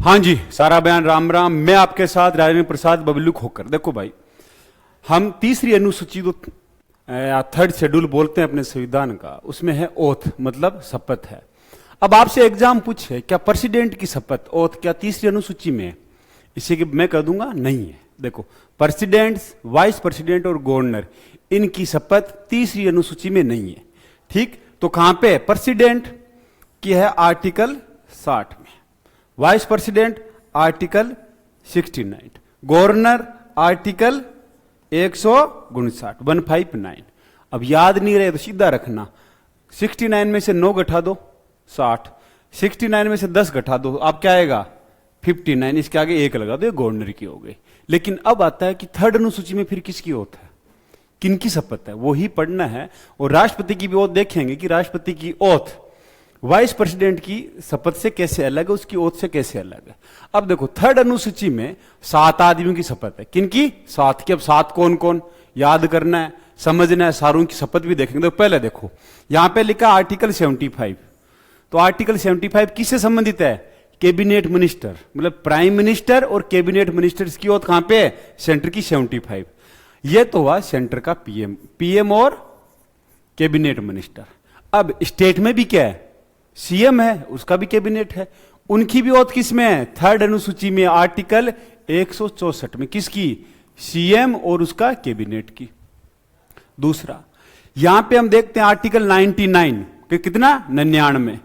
हाँ जी, सारा बयान राम राम। मैं आपके साथ राजेंद्र प्रसाद बबलू खोकर। देखो भाई, हम तीसरी अनुसूची जो थर्ड शेड्यूल बोलते हैं अपने संविधान का, उसमें है ओथ, मतलब शपथ है। अब आपसे एग्जाम पूछे क्या प्रेसिडेंट की शपथ ओथ क्या तीसरी अनुसूची में है? इसे कि मैं कह दूंगा नहीं है। देखो, प्रेसिडेंट, वाइस प्रेसिडेंट और गवर्नर, इनकी शपथ तीसरी अनुसूची में नहीं है। ठीक, तो कहां पे? प्रेसिडेंट की है आर्टिकल 60 में, vice president article 69, governor article 159। अब याद नहीं रहे तो सीधा रखना, 69 में से 9 घटा दो 60, 69 में से 10 घटा दो, अब क्या आएगा? 59। इसके आगे 1 लगा दो, गवर्नर की हो गई। लेकिन अब आता है कि थर्ड अनुसूची में फिर किसकी ओथ है, किनकी शपथ है, वो ही पढ़ना है। और राष्ट्रपति की भी ओथ देखेंगे कि राष्ट्रपति की ओथ वाइस प्रेसिडेंट की शपथ से कैसे अलग है, उसकी ओथ से कैसे अलग है। अब देखो, थर्ड अनुसूची में 7 आदमियों की शपथ है। किनकी? 7 की। अब 7 कौन कौन याद करना है, समझना है, सारों की शपथ भी देखेंगे। तो पहले देखो, यहां पे लिखा आर्टिकल 75। तो आर्टिकल 75 किससे संबंधित है? कैबिनेट मिनिस्टर, मतलब प्राइम मिनिस्टर और कैबिनेट मिनिस्टर की ओथ कहां पे है? सेंटर की 75। यह तो हुआ सेंटर का पीएम और कैबिनेट मिनिस्टर। अब स्टेट में भी क्या है? सीएम है, उसका भी कैबिनेट है। उनकी भी ओथ किस में है? थर्ड अनुसूची में, आर्टिकल 164 में। किसकी? सीएम और उसका कैबिनेट की। दूसरा, यहां पे हम देखते हैं आर्टिकल 99 कि कितना? 99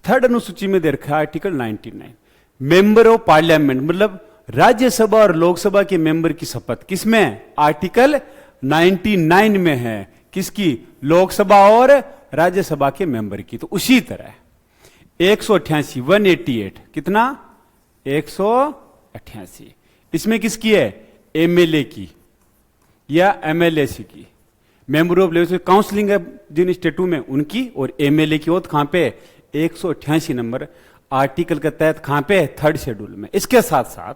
थर्ड अनुसूची में दे रखा है आर्टिकल 99। मेंबर ऑफ पार्लियामेंट, मतलब राज्यसभा और लोकसभा के मेंबर की शपथ किसमें? आर्टिकल 99 में है। किसकी? लोकसभा और राज्यसभा के मेंबर की। तो उसी तरह 188 188 कितना? 188 इसमें किसकी है? एमएलए की या एमएलएसी की। मेंबर ऑफ लेजिस्लेटिव काउंसिलिंग है जिन स्टेटों में, उनकी। और एमएलए की ओथ कहां पे? 188 नंबर आर्टिकल के तहत कहां पे? थर्ड शेड्यूल में। इसके साथ साथ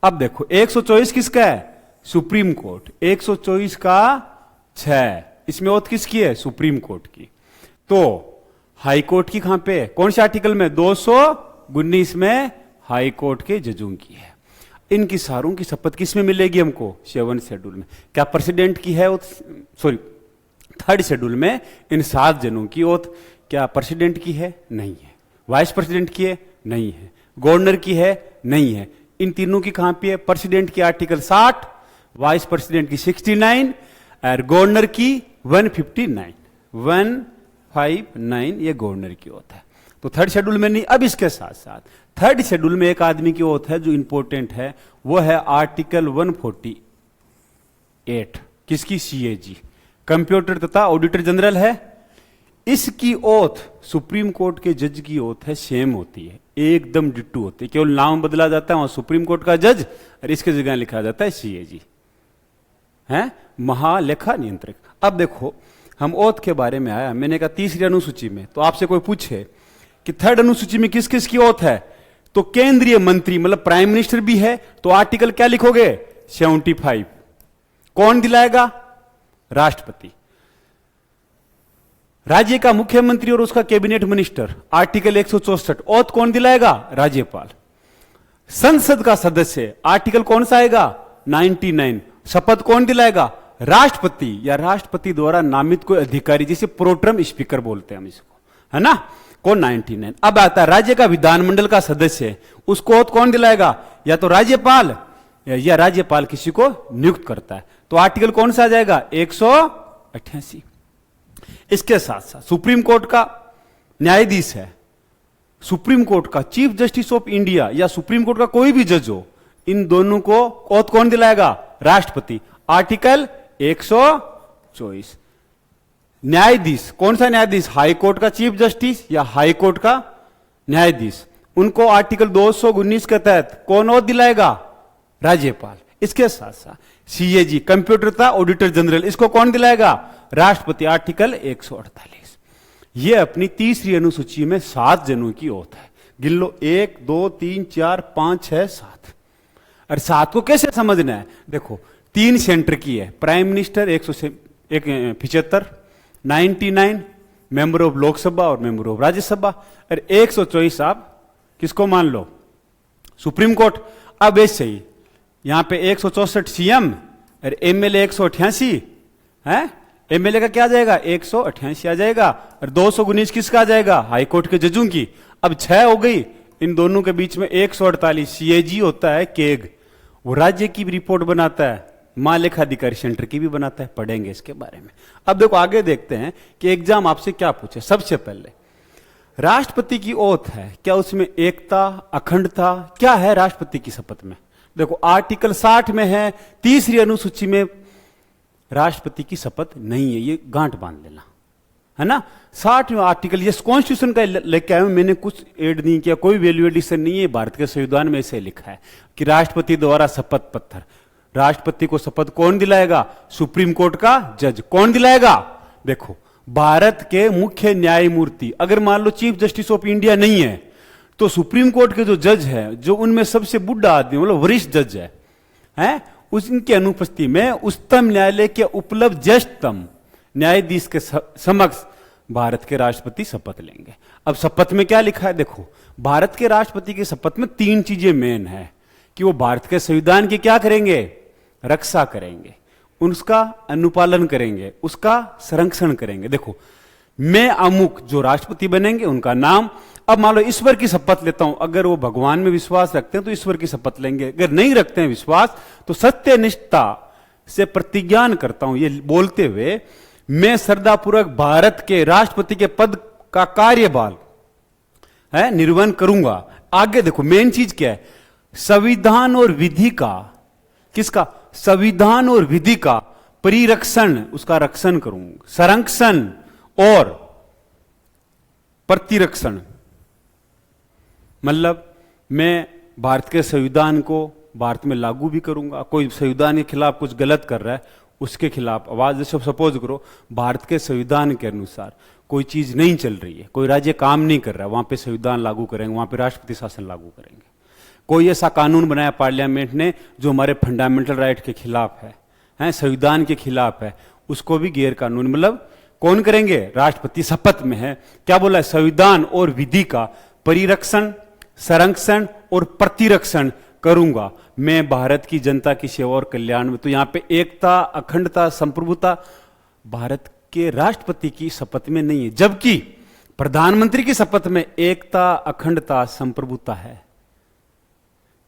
अब देखो, 124 किसका है? Supreme court. 124 का 6, इसमें ओथ किसकी है? सुप्रीम कोर्ट की। तो हाई कोर्ट की कहां पे? कौन से आर्टिकल में? 219 में हाई कोर्ट के जजों की है। इनकी सारों की शपथ किस में मिलेगी हमको? 7 शेड्यूल में। क्या प्रेसिडेंट की है ओथ? सॉरी, थर्ड शेड्यूल में इन 7 जनों की ओथ क्या प्रेसिडेंट की है? नहीं है। वाइस प्रेसिडेंट की है? नहीं है। गवर्नर की है? नहीं है। इन तीनों की कहां पे है? प्रेसिडेंट की आर्टिकल 60, वाइस प्रेसिडेंट की 69 और गवर्नर की 159 ये गवर्नर की ओथ है। तो थर्ड शेड्यूल में नहीं। अब इसके साथ साथ थर्ड शेड्यूल में एक आदमी की ओथ है जो इंपॉर्टेंट है, वो है आर्टिकल 148। किसकी? सीएजी, कंप्यूटर तथा ऑडिटर जनरल है। इसकी ओथ सुप्रीम कोर्ट के जज की ओथ है, सेम होती है, एकदम डिट्टू होती है, केवल नाम बदला जाता है। वहां सुप्रीम कोर्ट का जज और इसके जगह लिखा जाता है सीएजी, है महालेखा नियंत्रक। अब देखो, हम ओथ के बारे में आया, मैंने कहा तीसरी अनुसूची में। तो आपसे कोई पूछे कि थर्ड अनुसूची में किस किस की ओथ है, तो केंद्रीय मंत्री मतलब प्राइम मिनिस्टर भी है। तो आर्टिकल क्या लिखोगे? 75। कौन दिलाएगा? राष्ट्रपति। राज्य का मुख्यमंत्री और उसका कैबिनेट मिनिस्टर, आर्टिकल 164। ओथ कौन दिलाएगा? राज्यपाल। संसद का सदस्य, आर्टिकल कौन सा आएगा? 99। शपथ कौन दिलाएगा? राष्ट्रपति या राष्ट्रपति द्वारा नामित कोई अधिकारी, जिसे प्रोटर्म स्पीकर बोलते हैं हम इसको, है ना? कौन? 99। अब आता है राज्य का विधानमंडल का सदस्य, उसको ओथ कौन दिलाएगा? या तो राज्यपाल या राज्यपाल किसी को नियुक्त करता है। तो आर्टिकल कौन सा आ जाएगा? 188। इसके साथ साथ सुप्रीम कोर्ट का न्यायाधीश है, सुप्रीम कोर्ट का चीफ जस्टिस ऑफ इंडिया या सुप्रीम कोर्ट का कोई भी जज हो, इन दोनों को ओथ कौन दिलाएगा? राष्ट्रपति। आर्टिकल 124। न्यायाधीश, कौन सा न्यायाधीश? हाई कोर्ट का चीफ जस्टिस या हाई कोर्ट का न्यायाधीश, उनको आर्टिकल 219 के तहत कौन ओथ दिलाएगा? राज्यपाल। इसके साथ साथ सीएजी, कंप्यूटर तथा ऑडिटर जनरल, इसको कौन दिलाएगा? राष्ट्रपति। आर्टिकल 148। ये अपनी तीसरी अनुसूची में 7 जनों की ओथ है। गिन लो, 1 2 3 4 5 6 7। और 7 को कैसे समझना है? देखो, 3 सेंटर की है, prime minister 175, 99 member of Lok Sabha और मेंबर ऑफ राज्यसभा, और 124 आप किसको मान लो? Supreme court. अब ऐसे ही यहां पे 164 सीएम और एमएलए 188 है। एमएलए का क्या आ जाएगा 188 आ जाएगा और 219 किसका आ जाएगा हाई कोर्ट के जजों की। अब 6 हो गई, इन दोनों के बीच में 148 सीएजी होता है केग, वो राज्य की भी रिपोर्ट बनाता है, महालेखाधिकारी सेंटर की भी बनाता है, पढ़ेंगे इसके बारे में। अब देखो आगे देखते हैं कि एग्जाम आपसे क्या पूछे। सबसे पहले राष्ट्रपति की ओथ है, क्या उसमें एकता अखंडता क्या है राष्ट्रपति की शपथ में? देखो आर्टिकल 60 में है, तीसरी अनुसूची में राष्ट्रपति की शपथ नहीं है, ये गांठ बांध लेना है ना। 60 आर्टिकल ये कॉन्स्टिट्यूशन का लेके आया हूं, मैंने कुछ ऐड नहीं किया, कोई वैल्यू एडिशन नहीं है, भारत के संविधान में ऐसे लिखा है कि राष्ट्रपति द्वारा शपथ पत्र। राष्ट्रपति को शपथ कौन दिलाएगा? सुप्रीम कोर्ट का जज। कौन दिलाएगा? देखो भारत के मुख्य न्यायमूर्ति, अगर मान लो चीफ जस्टिस ऑफ इंडिया नहीं है तो सुप्रीम कोर्ट के जो जज है, जो उनमें सबसे बुढ़ा आदमी मतलब वरिष्ठ जज है उनकी अनुपस्थिति में उच्चतम न्यायालय के उपलब्ध ज्येष्ठतम न्यायाधीश के समक्ष भारत के राष्ट्रपति शपथ लेंगे। अब शपथ में क्या लिखा है? देखो भारत के राष्ट्रपति की शपथ में 3 चीजें मेन है कि वो भारत के संविधान की क्या करेंगे? रक्षा करेंगे, उसका अनुपालन करेंगे, उसका संरक्षण करेंगे। देखो मैं अमुक जो राष्ट्रपति बनेंगे उनका नाम। अब मान लो ईश्वर की शपथ लेता हूं, अगर वो भगवान में विश्वास रखते हैं तो ईश्वर की शपथ लेंगे, अगर नहीं रखते हैं विश्वास तो सत्यनिष्ठा से प्रतिज्ञान करता हूं ये बोलते हुए मैं श्रद्धापूर्वक भारत के राष्ट्रपति के पद का कार्यभार है निर्वहन करूंगा। आगे देखो मेन चीज क्या है? संविधान और विधि का, किसका? संविधान और विधि का परिरक्षण, उसका रक्षण करूंगा, संरक्षण और प्रतिरक्षण। मतलब मैं भारत के संविधान को भारत में लागू भी करूंगा, कोई संविधान के खिलाफ कुछ गलत कर रहा है उसके खिलाफ आवाज, जैसे सपोज करो भारत के संविधान के अनुसार कोई चीज नहीं चल रही है, कोई राज्य काम नहीं कर रहा है, वहां पे संविधान लागू करेंगे, वहां पे राष्ट्रपति शासन लागू करेंगे। कोई ऐसा कानून बनाया पार्लियामेंट ने जो हमारे फंडामेंटल राइट के खिलाफ है, संविधान के खिलाफ है, उसको भी गैर कानून मतलब कौन करेंगे? राष्ट्रपति शपथ में है क्या बोला है? संविधान और विधि का परिरक्षण, संरक्षण और प्रतिरक्षण करूंगा मैं भारत की जनता की सेवा और कल्याण में। तो यहां पे एकता अखंडता संप्रभुता भारत के राष्ट्रपति की शपथ में नहीं है, जबकि प्रधानमंत्री की शपथ में एकता अखंडता संप्रभुता है।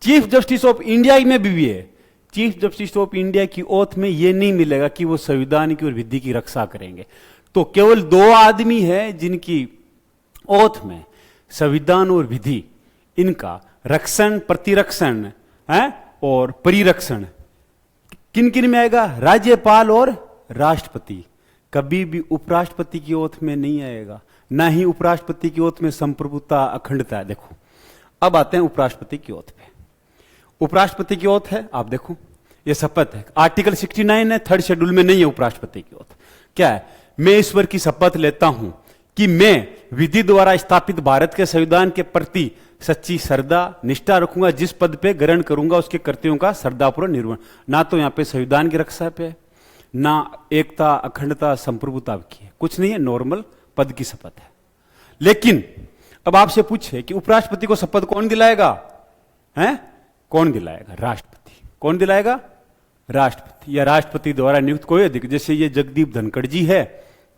चीफ जस्टिस ऑफ इंडिया में भी है, चीफ जस्टिस ऑफ इंडिया की ओथ में यह नहीं मिलेगा कि वो संविधान की और विधि की रक्षा करेंगे। तो केवल 2 आदमी हैं जिनकी ओथ में संविधान और विधि इनका रक्षण प्रतिरक्षण है और परिरक्षण किन किन में आएगा? राज्यपाल और राष्ट्रपति। कभी भी उपराष्ट्रपति की ओथ में नहीं आएगा, ना ही उपराष्ट्रपति की ओथ में संप्रभुता अखंडता है। देखो अब आते हैं उपराष्ट्रपति की ओथ पे। उपराष्ट्रपति की ओथ है, आप देखो ये शपथ है, आर्टिकल 69 है, 3rd शेड्यूल में नहीं है उपराष्ट्रपति की ओथ। क्या है? मैं ईश्वर की शपथ लेता हूं कि मैं विधि द्वारा स्थापित भारत के संविधान के प्रति सच्ची श्रद्धा निष्ठा रखूंगा, जिस पद पे ग्रहण करूंगा उसके कर्तव्यों का श्रद्धापूर्वक निर्वहन। ना तो यहां पे संविधान की रक्षा पे, ना एकता अखंडता संप्रभुता की है, कुछ नहीं है, नॉर्मल पद की शपथ है। लेकिन अब आपसे पूछे कि उपराष्ट्रपति को शपथ कौन दिलाएगा? हैं? कौन दिलाएगा? राष्ट्रपति। कौन दिलाएगा? राष्ट्रपति, या राष्ट्रपति द्वारा नियुक्त कोई अधिकारी, जैसे ये जगदीप धनखड़ जी है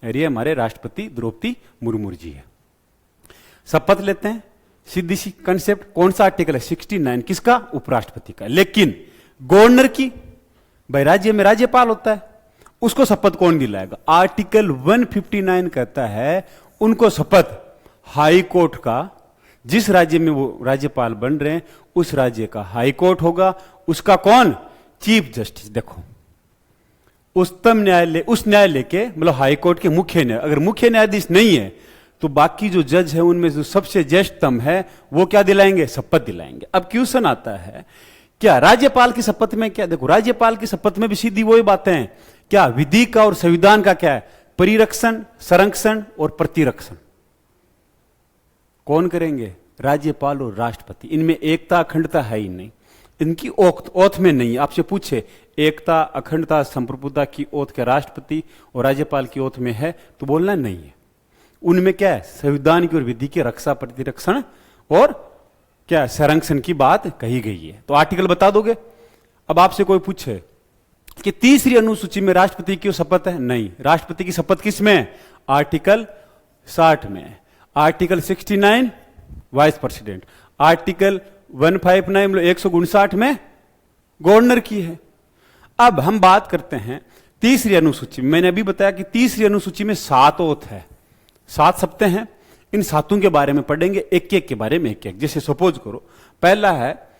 और ये हमारे राष्ट्रपति द्रौपदी मुर्मू जी है। शपथ लेते हैं, सीधी सी कंसेप्ट। कौन सा आर्टिकल है? 69। किसका? उपराष्ट्रपति का। लेकिन गवर्नर की, भाई राज्य में राज्यपाल होता है, उसको शपथ कौन दिलाएगा? आर्टिकल 159 कहता है उनको शपथ हाई कोर्ट का, जिस राज्य में वो राज्यपाल बन रहे हैं उस राज्य का हाई कोर्ट होगा, उसका कौन? Chief justice. देखो उच्चतम न्यायालय, उस न्यायालय के मतलब हाई कोर्ट के मुख्य न्याय, अगर मुख्य न्यायाधीश नहीं है तो बाकी जो जज है उनमें जो सबसे ज्येष्ठतम है वो क्या दिलाएंगे? शपथ दिलाएंगे। अब क्वेश्चन आता है क्या राज्यपाल की शपथ में क्या? देखो राज्यपाल की शपथ में भी सीधी वही बातें हैं, क्या विधि का और संविधान का क्या है? परिरक्षण, संरक्षण और प्रतिरक्षण। कौन करेंगे? राज्यपाल और राष्ट्रपति। इनमें एकता अखंडता है ही नहीं, इनकी ओथ में नहीं। आपसे पूछे एकता अखंडता संप्रभुता की ओथ के राष्ट्रपति और राज्यपाल की ओथ में है तो बोलना नहीं है। उनमें क्या है? संविधान की और विधि की रक्षा प्रतिरक्षण और क्या संरक्षण की बात कही गई है। तो आर्टिकल बता दोगे। अब आपसे कोई पूछे कि तीसरी अनुसूची में राष्ट्रपति की शपथ है, नहीं, राष्ट्रपति की शपथ किस में है? आर्टिकल 60 में है। आर्टिकल 69 वाइस प्रेसिडेंट, आर्टिकल 159 मतलब 159 में गवर्नर की है। अब हम बात करते हैं तीसरी अनुसूची। मैंने अभी बताया कि तीसरी अनुसूची में 7 ओथ है, 7 सप्ते हैं। इन 7 के बारे में पढ़ेंगे, एक एक के बारे में एक एक। जैसे सपोज करो पहला है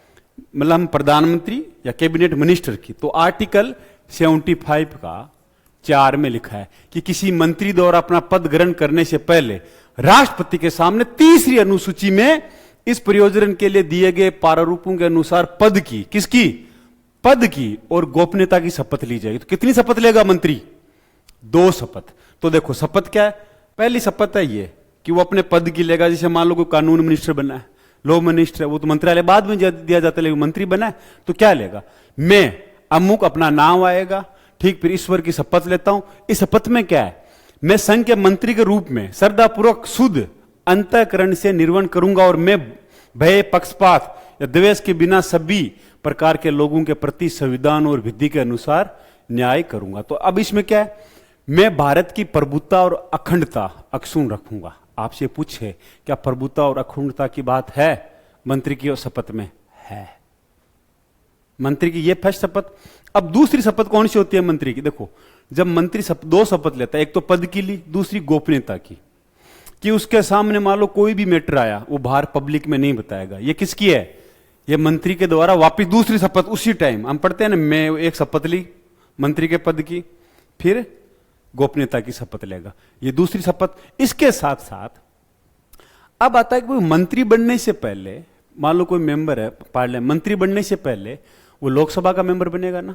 मतलब हम प्रधानमंत्री या कैबिनेट मिनिस्टर की, तो आर्टिकल 75 का 4 में लिखा है कि किसी मंत्री द्वारा अपना पद ग्रहण करने से पहले राष्ट्रपति के सामने तीसरी अनुसूची में इस प्रयोजन के लिए दिए गए प्रारूपों के अनुसार पद की, किसकी? पद की और गोपनीयता की शपथ ली जाएगी। तो कितनी शपथ लेगा मंत्री? 2 शपथ। तो देखो शपथ क्या है? पहली शपथ है ये कि वो अपने पद की लेगा। जैसे मान लो कोई कानून मिनिस्टर बना है, लॉ मिनिस्टर है, वो तो मंत्रालय बाद में दिया जाता है, लेकिन मंत्री बना है तो क्या लेगा? मैं अमुक, अपना नाम आएगा, ठीक, फिर ईश्वर की शपथ लेता हूं। इस शपथ में क्या है? मैं संघ के मंत्री के रूप में श्रद्धापूर्वक शुद्ध अंतःकरण से निर्वहन करूंगा और मैं भय, पक्षपात या द्वेष के बिना सभी प्रकार के लोगों के प्रति संविधान और विधि के अनुसार न्याय करूंगा। तो अब इसमें क्या है? मैं भारत की प्रभुता और अखंडता अक्षुण्ण रखूंगा। आपसे पूछे क्या प्रभुता और अखंडता की बात है मंत्री की शपथ में? है, मंत्री की यह फर्स्ट शपथ। अब दूसरी शपथ कौन सी होती है मंत्री की? देखो, जब मंत्री 2 शपथ लेता है, एक तो पद की ली, दूसरी गोपनीयता की, कि उसके सामने मान लो कोई भी मैटर आया वो बाहर पब्लिक में नहीं बताएगा। ये किसकी है? ये मंत्री के द्वारा वापिस दूसरी शपथ उसी टाइम। हम पढ़ते हैं ना, मैं एक शपथ ली मंत्री के पद की, फिर गोपनीयता की शपथ लेगा, ये दूसरी शपथ। इसके साथ साथ अब आता है कि मंत्री बनने से पहले, मान लो कोई मेंबर है पार्लियामेंट, मंत्री बनने से पहले वो लोकसभा का मेंबर बनेगा ना,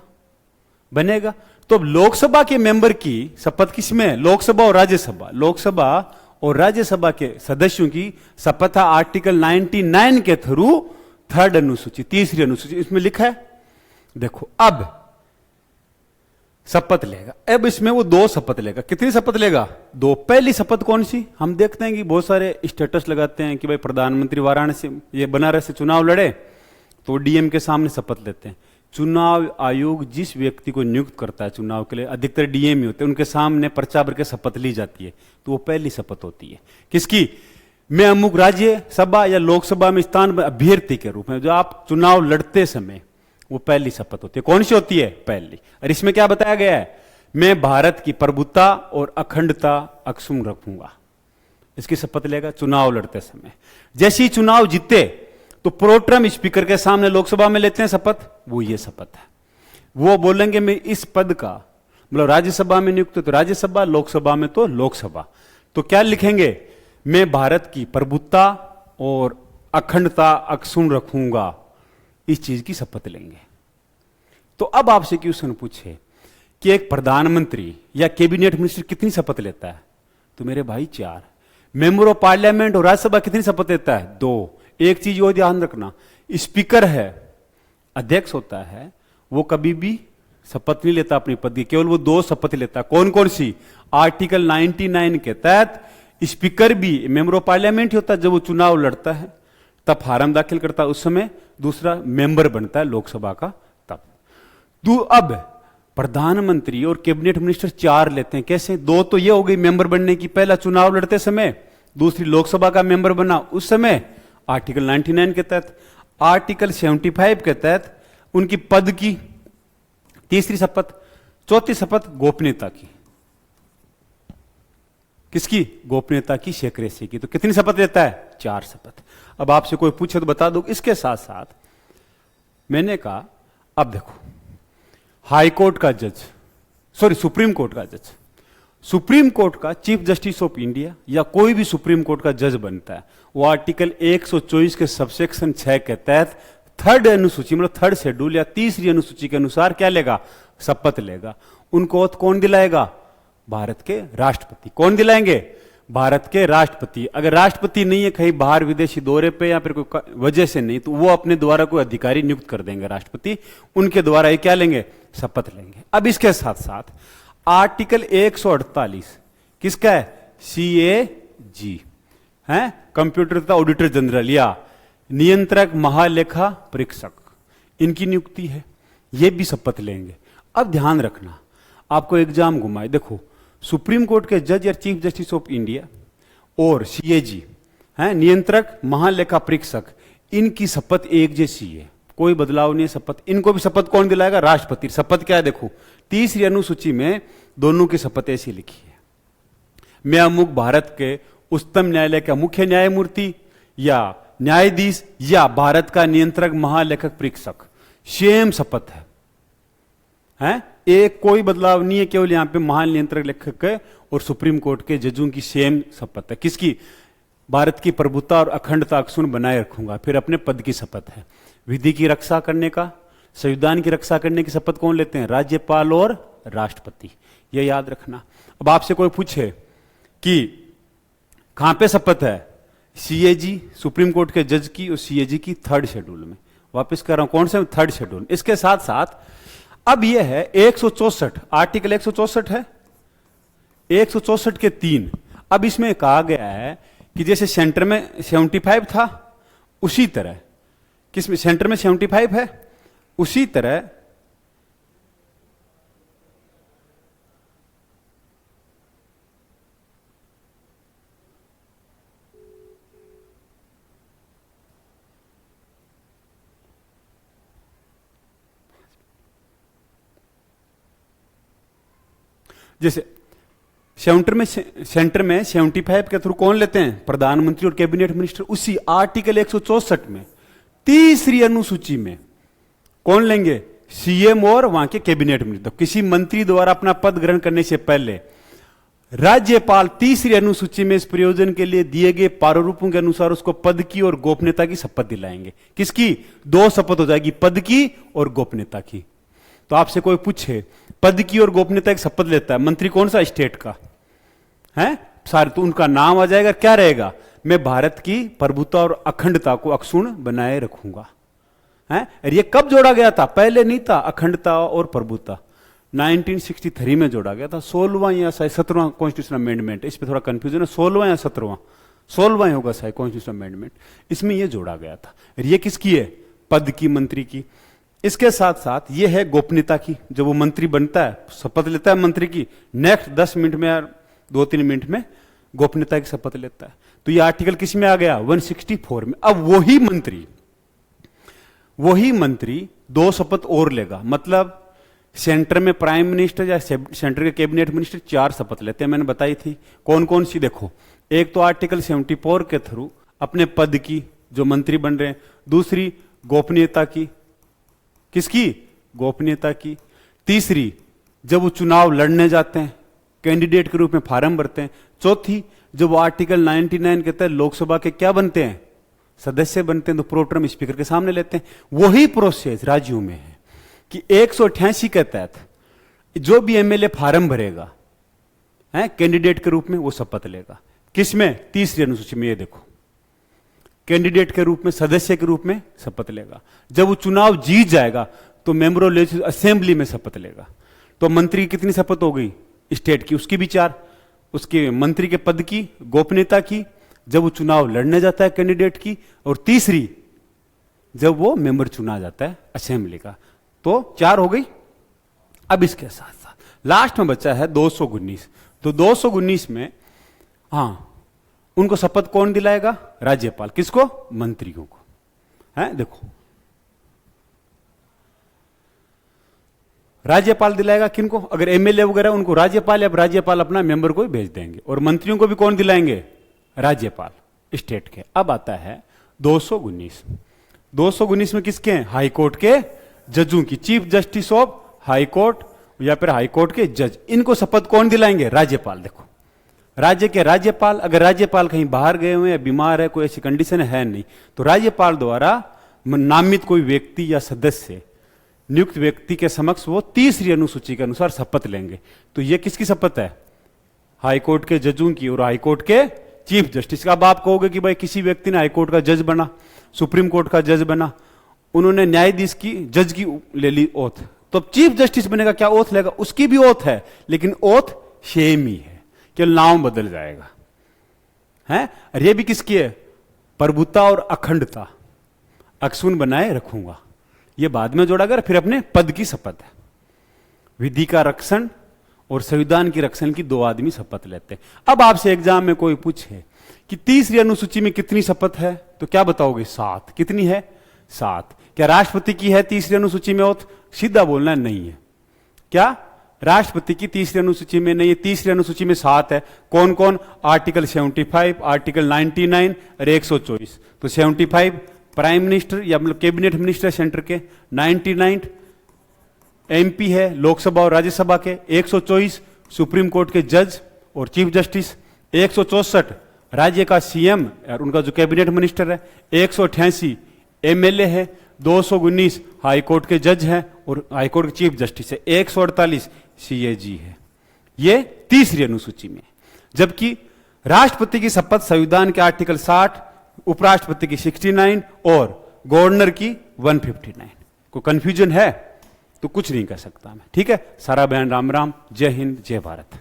बनेगा। तो अब लोकसभा के मेंबर की शपथ किसमें? लोकसभा और राज्यसभा, लोकसभा और राज्यसभा के सदस्यों की शपथ आर्टिकल 99 के थ्रू 3rd अनुसूची, तीसरी अनुसूची, इसमें लिखा है। देखो अब शपथ लेगा, अब इसमें वो 2 शपथ लेगा। कितनी शपथ लेगा? 2। पहली शपथ कौन सी? हम देखते हैं कि बहुत सारे स्टेटस लगाते हैं कि भाई प्रधानमंत्री वाराणसी, ये बनारस से चुनाव लड़े तो डीएम के सामने शपथ लेते हैं। चुनाव आयोग जिस व्यक्ति को नियुक्त करता है चुनाव के लिए, अधिकतर डीएम ही होते हैं, उनके सामने पर्चा भर के शपथ ली जाती है। तो वो पहली शपथ होती है किसकी? मैं अमुक राज्य सभा या लोकसभा में स्थान अभ्यर्थी के रूप में, जो आप चुनाव लड़ते समय, वो पहली शपथ होती है। कौन सी होती है? पहली। और इसमें क्या बताया गया है? मैं भारत की प्रभुता और अखंडता अक्षुण्ण रखूंगा, इसकी शपथ लेगा चुनाव लड़ते समय। जैसे ही चुनाव जीते तो प्रोटेम स्पीकर के सामने लोकसभा में लेते हैं शपथ, वो ये शपथ है। वो बोलेंगे मैं इस पद का, मतलब राज्यसभा में नियुक्त तो राज्यसभा, लोकसभा में तो लोकसभा। तो क्या लिखेंगे? मैं भारत की प्रभुता और अखंडता अक्षुण्ण रखूंगा, इस चीज की शपथ लेंगे। तो अब आपसे क्वेश्चन पूछे कि एक प्रधानमंत्री या कैबिनेट मिनिस्टर कितनी शपथ लेता है? तो मेरे भाई 4। मेंबर ऑफ पार्लियामेंट और राज्यसभा कितनी शपथ लेता है? 2। एक चीज और ध्यान रखना, स्पीकर है, अध्यक्ष होता है, वो कभी भी शपथ नहीं लेता अपनी पद की, केवल वो 2 शपथ लेता है। कौन कौन सी? आर्टिकल 99 के तहत स्पीकर भी मेंबर ऑफ पार्लियामेंट ही होता है, जब वो चुनाव लड़ता है तब फार्म दाखिल करता है, उस समय दूसरा मेंबर बनता है लोकसभा का तब। अब प्रधानमंत्री और कैबिनेट मिनिस्टर 4 लेते हैं। कैसे? 2 तो ये हो गई मेंबर बनने की, पहला चुनाव लड़ते समय, दूसरी लोकसभा का मेंबर बना उस समय आर्टिकल 99 के तहत। आर्टिकल 75 के तहत उनकी पद की तीसरी शपथ। चौथी शपथ गोपनीयता की, किसकी? गोपनीयता की, सेक्रेसी की। तो कितनी शपथ लेता है? 4 शपथ। अब आपसे कोई पूछे तो बता दो। इसके साथ साथ मैंने कहा, अब देखो हाई कोर्ट का जज, सॉरी सुप्रीम कोर्ट का जज, सुप्रीम कोर्ट का चीफ जस्टिस ऑफ इंडिया या कोई भी सुप्रीम कोर्ट का जज बनता है, वो आर्टिकल 124 के सबसेक्शन 6 के तहत 3rd अनुसूची मतलब 3rd शेड्यूल या तीसरी अनुसूची के अनुसार क्या लेगा? शपथ लेगा। उनको कौन दिलाएगा? भारत के राष्ट्रपति। कौन दिलाएंगे? भारत के राष्ट्रपति। अगर राष्ट्रपति नहीं है, कहीं बाहर विदेशी दौरे पे या फिर कोई वजह से नहीं, तो वो अपने द्वारा कोई अधिकारी नियुक्त कर देंगे राष्ट्रपति, उनके द्वारा ये क्या लेंगे? शपथ लेंगे। अब इसके साथ साथ आर्टिकल 148 किसका है? CAG है, कंप्यूटर तथा ऑडिटर जनरल, या नियंत्रक, महालेखा परीक्षक, इनकी नियुक्ति है, ये भी शपथ लेंगे। अब ध्यान रखना, आपको एग्जाम घुमाए, देखो सुप्रीम कोर्ट के जज या चीफ जस्टिस ऑफ इंडिया और सीएजी हैं, नियंत्रक, महालेखा परीक्षक, इनकी शपथ एक जैसी है, कोई बदलाव नहीं है शपथ। इनको भी शपथ कौन दिलाएगा? राष्ट्रपति। शपथ क्या है? देखो तीसरी अनुसूची में दोनों की शपथ ऐसी लिखी है, मैं अमुक भारत के उच्चतम न्यायालय का मुख्य न्यायमूर्ति या न्यायाधीश या भारत का नियंत्रक, महालेखक परीक्षक, सेम शपथ है, एक कोई बदलाव नहीं है, केवल यहां पे महानियंत्रक लेखक है और सुप्रीम कोर्ट के जजों की सेम शपथ है। किसकी? भारत की प्रभुता और अखंडता अक्षुण्ण बनाए रखूंगा, फिर अपने पद की शपथ है। विधि की रक्षा करने का, संविधान की रक्षा करने की शपथ कौन लेते हैं? राज्यपाल और राष्ट्रपति, यह याद रखना। अब आपसे कोई पूछे कि कहां पे शपथ है? सीएजी, सुप्रीम कोर्ट के जज की, और सीएजी की 3rd शेड्यूल में। वापस कर रहा हूं, कौन से? 3rd schedule. इसके साथ साथ अब यह है 164, आर्टिकल 164 है, 164 के 3। अब इसमें कहा गया है कि जैसे सेंटर में 75 था, उसी तरह किसमें? सेंटर में 75 है, उसी तरह जैसे सेंटर में 75 के थ्रू कौन लेते हैं? प्रधानमंत्री और कैबिनेट मिनिस्टर। उसी आर्टिकल 164 में तीसरी अनुसूची में कौन लेंगे? सीएम और वहां के कैबिनेट मिनिस्टर। किसी मंत्री द्वारा अपना पद ग्रहण करने से पहले राज्यपाल तीसरी अनुसूची में इस प्रयोजन के लिए दिए गए प्रारूपों के अनुसार उसको पद की और गोपनीयता की शपथ दिलाएंगे। किसकी? 2 शपथ हो जाएगी, पद की और गोपनीयता की। तो आपसे कोई पूछे पद की और गोपनीयता की शपथ लेता है मंत्री, कौन सा स्टेट का है? सारे तो उनका नाम आ जाएगा, क्या रहेगा? मैं भारत की प्रभुता और अखंडता को अक्षुण्ण बनाए रखूंगा। है? और ये कब जोड़ा गया था? पहले नहीं था, अखंडता और प्रभुता 1963 में जोड़ा गया था। 16वां या 17वां कॉन्स्टिट्यूशन अमेंडमेंट, इस पे थोड़ा कंफ्यूजन है, 16वां या 17वां, 16वां होगा शायद कॉन्स्टिट्यूशन अमेंडमेंट, इसमें ये जोड़ा गया था। और ये किसकी है? पद की, मंत्री की। इसके साथ साथ ये है गोपनीयता की, जब वो मंत्री बनता है, शपथ लेता है मंत्री की, नेक्स्ट 10 मिनट में या 2-3 मिनट में गोपनीयता की शपथ लेता है। तो ये आर्टिकल किस में आ गया? 164 में। अब वही मंत्री 2 शपथ और लेगा, मतलब सेंटर में प्राइम मिनिस्टर या सेंटर के कैबिनेट मिनिस्टर 4 शपथ लेते हैं, मैंने बताई थी कौन कौन सी। देखो, एक तो आर्टिकल 74 के थ्रू अपने पद की, जो मंत्री बन रहे हैं, दूसरी गोपनीयता की, किसकी? गोपनीयता की। तीसरी, जब वो चुनाव लड़ने जाते हैं, कैंडिडेट के रूप में फार्म भरते हैं। चौथी, जब वो आर्टिकल 99 के तहत लोकसभा के क्या बनते हैं? सदस्य बनते हैं, तो प्रोटर्म स्पीकर के सामने लेते हैं। वही प्रोसेस राज्यों में है कि 188 के तहत जो भी एमएलए फार्म भरेगा है कैंडिडेट के रूप में, वो शपथ लेगा। किसमें? तीसरी अनुसूची में। ये देखो, कैंडिडेट के रूप में, सदस्य के रूप में शपथ लेगा। जब वो चुनाव जीत जाएगा तो मेंबर ऑफ लेजिस्लेटिव असेंबली में शपथ लेगा। तो मंत्री की कितनी शपथ हो गई? स्टेट की, उसकी भी 4, उसके मंत्री के पद की, गोपनीयता की, जब वो चुनाव लड़ने जाता है कैंडिडेट की, और तीसरी जब वो मेंबर चुना जाता है असेंबली का। तो 4 हो गई। अब इसके साथ साथ लास्ट में बचा है 219। तो 219 में उनको शपथ कौन दिलाएगा? राज्यपाल। किसको? मंत्रियों को। है? देखो, राज्यपाल दिलाएगा किनको? अगर एमएलए वगैरह उनको राज्यपाल, या राज्यपाल अपना मेंबर को भेज देंगे। और मंत्रियों को भी कौन दिलाएंगे? राज्यपाल स्टेट के। अब आता है 219। 219 में किसके हैं? हाई कोर्ट के जजों की, chief justice of high court या फिर हाई कोर्ट के जज। इनको शपथ कौन दिलाएंगे? राज्यपाल। देखो, राज्य के राज्यपाल, अगर राज्यपाल कहीं बाहर गए हुए या बीमार है, कोई ऐसी कंडीशन है नहीं, तो राज्यपाल द्वारा नामित कोई व्यक्ति या सदस्य, नियुक्त व्यक्ति के समक्ष वो तीसरी अनुसूची के अनुसार शपथ लेंगे। तो ये किसकी शपथ है? हाई कोर्ट के जजों की और हाई कोर्ट के चीफ जस्टिस का। अब आप कहोगे कि भाई किसी व्यक्ति ने हाई कोर्ट का जज बना, सुप्रीम कोर्ट का जज बना, उन्होंने न्यायाधीश की, जज की ले ली ओथ, तो चीफ जस्टिस बनेगा, क्या ओथ लेगा? उसकी भी ओथ है, लेकिन ओथ सेम ही है, केवल नाम बदल जाएगा। है? और ये भी किसकी है? प्रभुता और अखंडता। अक्षुण बनाए रखूंगा। ये बाद में जोड़ा गया, फिर अपने पद की शपथ है। विधि का रक्षण और संविधान की रक्षण की दो आदमी शपथ लेते हैं। अब आपसे एग्जाम में कोई पूछे कि तीसरी अनुसूची में कितनी शपथ है, तो क्या बताओगे? 7। कितनी है? 7। क्या राष्ट्रपति की है तीसरी अनुसूची में ओथ? सीधा बोलना है, नहीं है। क्या राष्ट्रपति की तीसरी अनुसूची में नहीं है? तीसरी अनुसूची में 7 है। कौन कौन? आर्टिकल 75, आर्टिकल 99 और 124। तो 75 प्राइम मिनिस्टर या मतलब कैबिनेट मिनिस्टर सेंटर के, 99 एमपी है लोकसभा और राज्यसभा के, 124 सुप्रीम कोर्ट के जज और चीफ जस्टिस, 164 राज्य का सीएम और उनका जो कैबिनेट मिनिस्टर है, 188 एमएलए है, 219 हाई कोर्ट के जज हैं और हाई कोर्ट के चीफ जस्टिस है, 148 सीएजी है। ये तीसरी अनुसूची में। जबकि राष्ट्रपति की शपथ संविधान के आर्टिकल 60, उपराष्ट्रपति की 69 और गवर्नर की 159। कोई कंफ्यूजन है तो कुछ नहीं कर सकता मैं, ठीक है। सारा बहन राम राम, जय हिंद, जय भारत।